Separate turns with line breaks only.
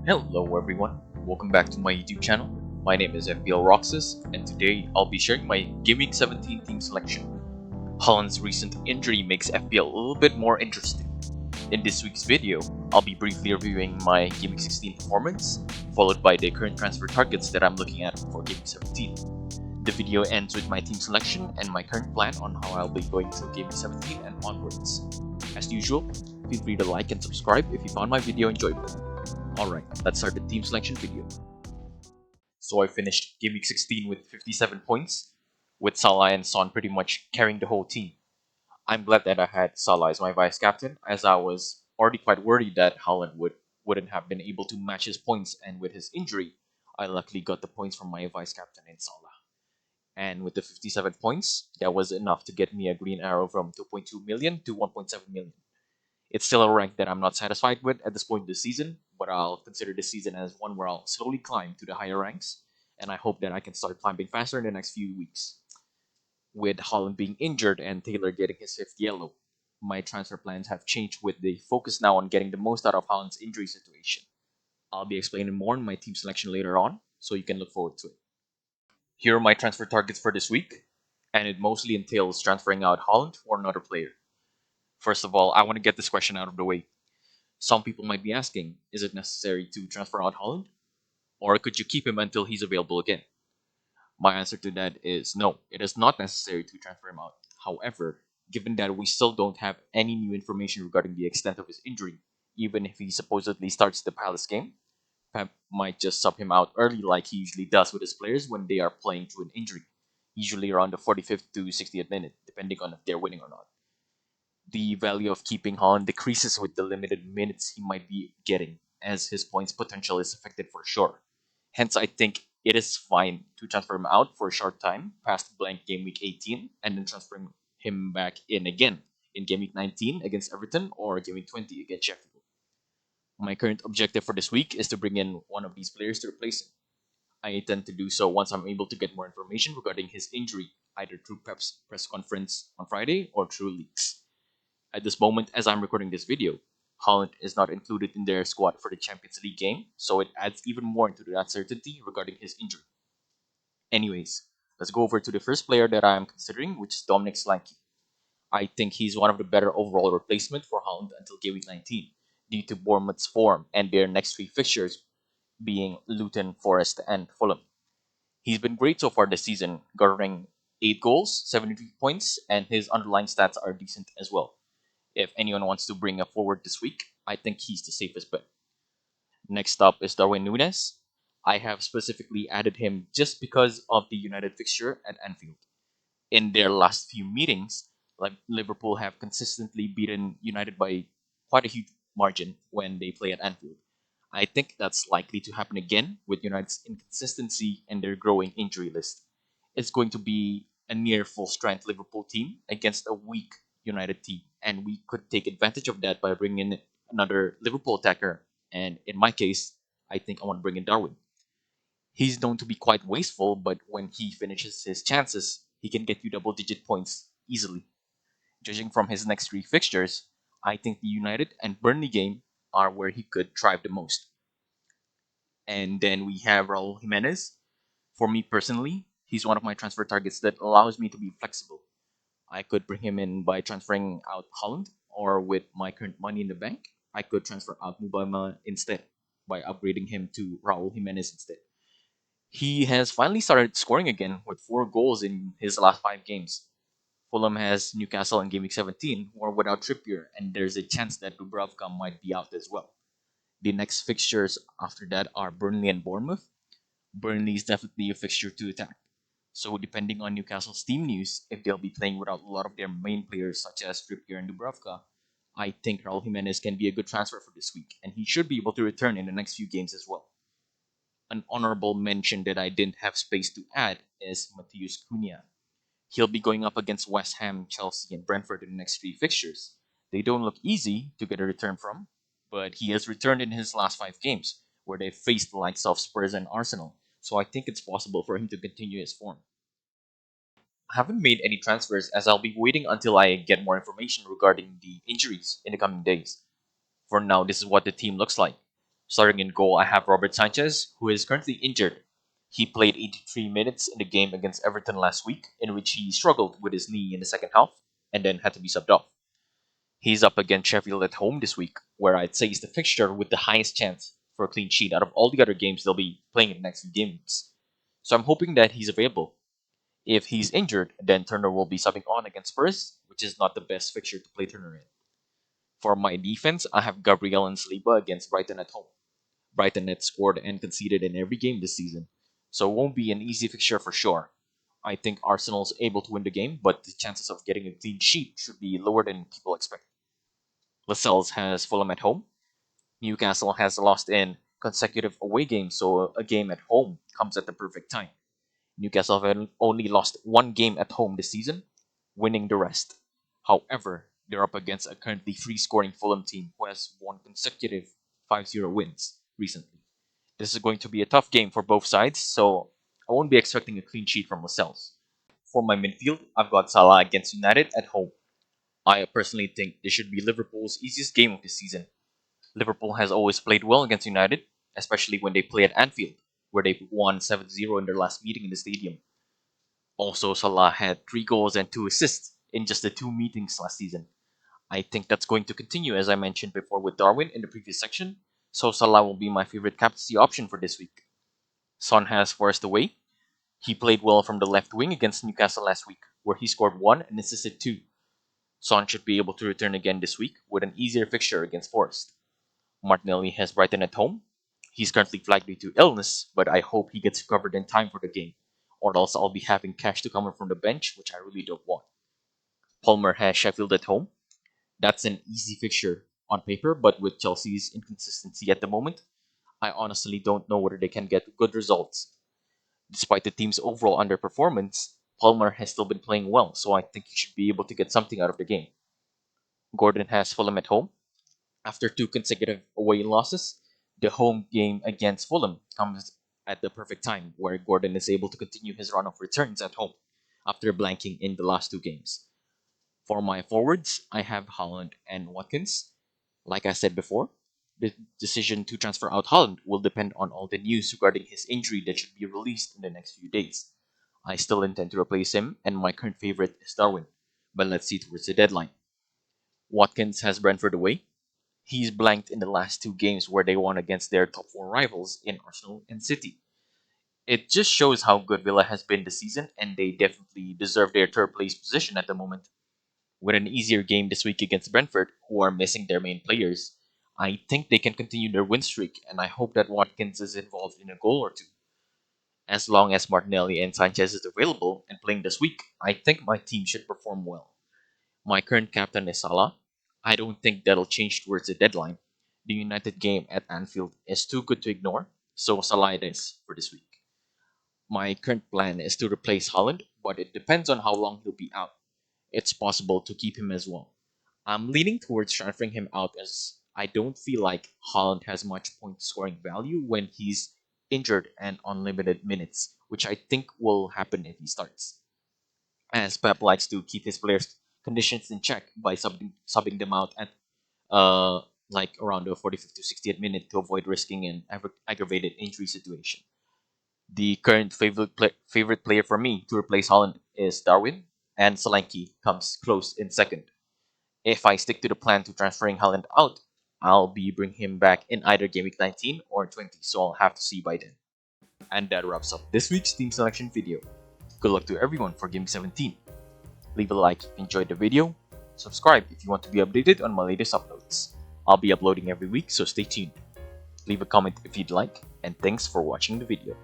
Hello everyone, welcome back to my YouTube channel. My name is FPL Roxas, and today I'll be sharing my Gameweek 17 team selection. Haaland's recent injury makes FPL a little bit more interesting. In this week's video, I'll be briefly reviewing my Gameweek 16 performance, followed by the current transfer targets that I'm looking at for Gameweek 17. The video ends with my team selection and my current plan on how I'll be going through Gameweek 17 and onwards. As usual, feel free to like and subscribe if you found my video enjoyable. Alright, let's start the team selection video. So I finished Game Week 16 with 57 points, with Salah and Son pretty much carrying the whole team. I'm glad that I had Salah as my vice captain, as I was already quite worried that Haaland wouldn't have been able to match his points, and with his injury, I luckily got the points from my vice captain in Salah. And with the 57 points, that was enough to get me a green arrow from 2.2 million to 1.7 million. It's still a rank that I'm not satisfied with at this point of the season, but I'll consider this season as one where I'll slowly climb to the higher ranks, and I hope that I can start climbing faster in the next few weeks. With Haaland being injured and Taylor getting his fifth yellow, my transfer plans have changed with the focus now on getting the most out of Haaland's injury situation. I'll be explaining more in my team selection later on, so you can look forward to it. Here are my transfer targets for this week, and it mostly entails transferring out Haaland for another player. First of all, I want to get this question out of the way. Some people might be asking, is it necessary to transfer out Haaland? Or could you keep him until he's available again? My answer to that is no, it is not necessary to transfer him out. However, given that we still don't have any new information regarding the extent of his injury, even if he supposedly starts the Palace game, Pep might just sub him out early like he usually does with his players when they are playing through an injury, usually around the 45th to 60th minute, depending on if they're winning or not. The value of keeping Haaland decreases with the limited minutes he might be getting, as his points potential is affected for sure. Hence, I think it is fine to transfer him out for a short time past blank game week 18 and then transferring him back in again in game week 19 against Everton or game week 20 against Sheffield. My current objective for this week is to bring in one of these players to replace him. I intend to do so once I'm able to get more information regarding his injury, either through Pep's press conference on Friday or through leaks. At this moment, as I'm recording this video, Haaland is not included in their squad for the Champions League game, so it adds even more into the uncertainty regarding his injury. Anyways, let's go over to the first player that I'm considering, which is Dominic Solanke. I think he's one of the better overall replacement for Haaland until game week 19, due to Bournemouth's form and their next three fixtures being Luton, Forest, and Fulham. He's been great so far this season, garnering 8 goals, 73 points, and his underlying stats are decent as well. If anyone wants to bring a forward this week, I think he's the safest bet. Next up is Darwin Núñez. I have specifically added him just because of the United fixture at Anfield. In their last few meetings, Liverpool have consistently beaten United by quite a huge margin when they play at Anfield. I think that's likely to happen again with United's inconsistency and their growing injury list. It's going to be a near full strength Liverpool team against a weak United team, and we could take advantage of that by bringing in another Liverpool attacker. And in my case, I think I want to bring in Darwin. He's known to be quite wasteful, but when he finishes his chances, he can get you double digit points easily. Judging from his next three fixtures, I think the United and Burnley game are where he could thrive the most. And then we have Raul Jimenez. For me personally, he's one of my transfer targets that allows me to be flexible. I could bring him in by transferring out Holland, or with my current money in the bank, I could transfer out Mubama instead by upgrading him to Raul Jimenez instead. He has finally started scoring again with 4 goals in his last 5 games. Fulham has Newcastle in Game Week 17, who are without Trippier, and there's a chance that Dubravka might be out as well. The next fixtures after that are Burnley and Bournemouth. Burnley is definitely a fixture to attack. So depending on Newcastle's team news, if they'll be playing without a lot of their main players such as Trippier and Dubravka, I think Raul Jimenez can be a good transfer for this week, and he should be able to return in the next few games as well. An honorable mention that I didn't have space to add is Matheus Cunha. He'll be going up against West Ham, Chelsea, and Brentford in the next three fixtures. They don't look easy to get a return from, but he has returned in his last 5 games, where they faced the likes of Spurs and Arsenal, so I think it's possible for him to continue his form. I haven't made any transfers as I'll be waiting until I get more information regarding the injuries in the coming days. For now, this is what the team looks like. Starting in goal, I have Robert Sanchez, who is currently injured. He played 83 minutes in the game against Everton last week, in which he struggled with his knee in the second half and then had to be subbed off. He's up against Sheffield at home this week, where I'd say is the fixture with the highest chance for a clean sheet out of all the other games they'll be playing in the next few games. So I'm hoping that he's available. If he's injured, then Turner will be subbing on against Spurs, which is not the best fixture to play Turner in. For my defense, I have Gabriel and Saliba against Brighton at home. Brighton had scored and conceded in every game this season, so it won't be an easy fixture for sure. I think Arsenal's able to win the game, but the chances of getting a clean sheet should be lower than people expect. Lascelles has Fulham at home. Newcastle has lost in consecutive away games, so a game at home comes at the perfect time. Newcastle have only lost one game at home this season, winning the rest. However, they're up against a currently free scoring Fulham team who has won consecutive 5-0 wins recently. This is going to be a tough game for both sides, so I won't be expecting a clean sheet from Lascelles. For my midfield, I've got Salah against United at home. I personally think this should be Liverpool's easiest game of the season. Liverpool has always played well against United, especially when they play at Anfield, where they won 7-0 in their last meeting in the stadium. Also, Salah had 3 goals and 2 assists in just the 2 meetings last season. I think that's going to continue, as I mentioned before with Darwin in the previous section, so Salah will be my favorite captaincy option for this week. Son has Forest away. He played well from the left wing against Newcastle last week, where he scored 1 and assisted 2. Son should be able to return again this week with an easier fixture against Forest. Martinelli has Brighton at home. He's currently flagged due to illness, but I hope he gets recovered in time for the game, or else I'll be having cash to come in from the bench, which I really don't want. Palmer has Sheffield at home. That's an easy fixture on paper, but with Chelsea's inconsistency at the moment, I honestly don't know whether they can get good results. Despite the team's overall underperformance, Palmer has still been playing well, so I think he should be able to get something out of the game. Gordon has Fulham at home. After 2 consecutive away losses, the home game against Fulham comes at the perfect time, where Gordon is able to continue his run of returns at home after blanking in the last 2 games. For my forwards, I have Haaland and Watkins. Like I said before, the decision to transfer out Haaland will depend on all the news regarding his injury that should be released in the next few days. I still intend to replace him, and my current favorite is Darwin, but let's see towards the deadline. Watkins has Brentford away. He's blanked in the last 2 games where they won against their top 4 rivals in Arsenal and City. It just shows how good Villa has been this season, and they definitely deserve their third place position at the moment. With an easier game this week against Brentford, who are missing their main players, I think they can continue their win streak, and I hope that Watkins is involved in a goal or 2. As long as Martinelli and Sanchez is available and playing this week, I think my team should perform well. My current captain is Salah. I don't think that'll change towards the deadline. The United game at Anfield is too good to ignore, so Salah it is for this week. My current plan is to replace Haaland, but it depends on how long he'll be out. It's possible to keep him as well. I'm leaning towards transferring him out as I don't feel like Haaland has much point scoring value when he's injured and on limited minutes, which I think will happen if he starts. As Pep likes to keep his players' conditions in check by subbing them out at like around the 45th to 60th minute to avoid risking an aggravated injury situation. The current favorite player for me to replace Holland is Darwin, and Solanke comes close in second. If I stick to the plan to transferring Haaland out, I'll be bringing him back in either Game Week 19 or 20, so I'll have to see by then. And that wraps up this week's team selection video. Good luck to everyone for Game 17. Leave a like if you enjoyed the video, subscribe if you want to be updated on my latest uploads. I'll be uploading every week, so stay tuned. Leave a comment if you'd like, and thanks for watching the video.